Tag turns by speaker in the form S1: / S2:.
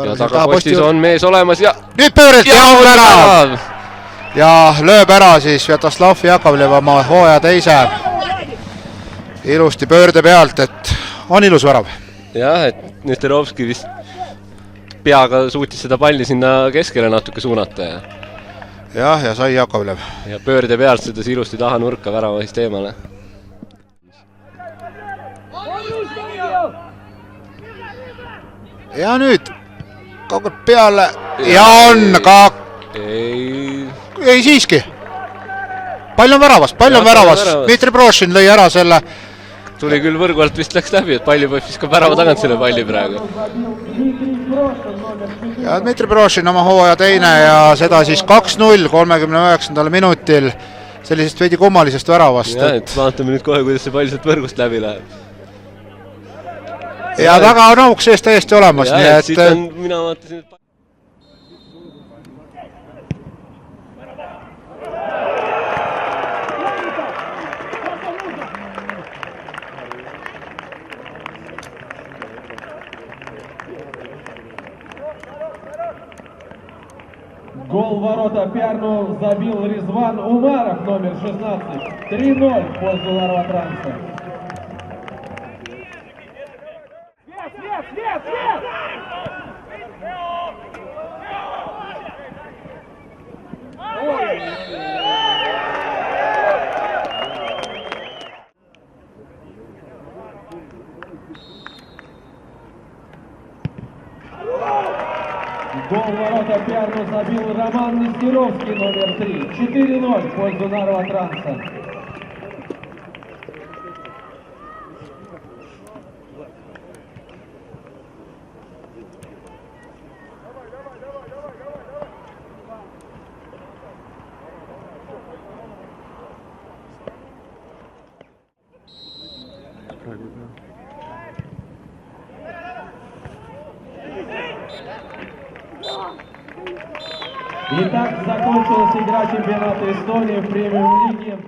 S1: ja tagapostis on mees olemas ja
S2: nüüd pöörilt ja on värav! Ja lööb ära siis Svjatoslav Jakovlev oma hooaja teise ilusti pöörde pealt, et on ilus värav.
S1: Jah, et Nesterovski vist peaga suutis seda palli sinna keskele natuke suunata.
S2: Ja sai Jakovlev.
S1: Ja pöörde pealt seda ilusti taha nurka väravahist eemale.
S2: Ja nüüd kaugelt peale ja on ka... Ei siiski. Pall on väravas, Dmitri Brošin lõi ära selle.
S1: Tuli küll võrgu alt vist läks läbi, et palli viskab värava tagant selle palli praegu.
S2: Ja Dmitri Brošin oma hooaja teine ja seda siis 2-0 39. minutil sellisest veidi kummalisest väravast.
S1: Ja, et vaatame nüüd kohe, kuidas see pall sealt võrgust läbi läheb.
S2: Ja taga on auk sees täiesti olemas.
S1: Ja, et siit on, mina vaatasin, et...
S3: Гол ворота Пярну забил Резван Умаров, номер 16. 3-0 в пользу Нарватранса. Гол ворота Пярну забил Роман Нестеровский, номер 3. 4-0 в пользу Нарватранса. Итак, закончилась игра чемпионата Эстонии в премиум-лиге.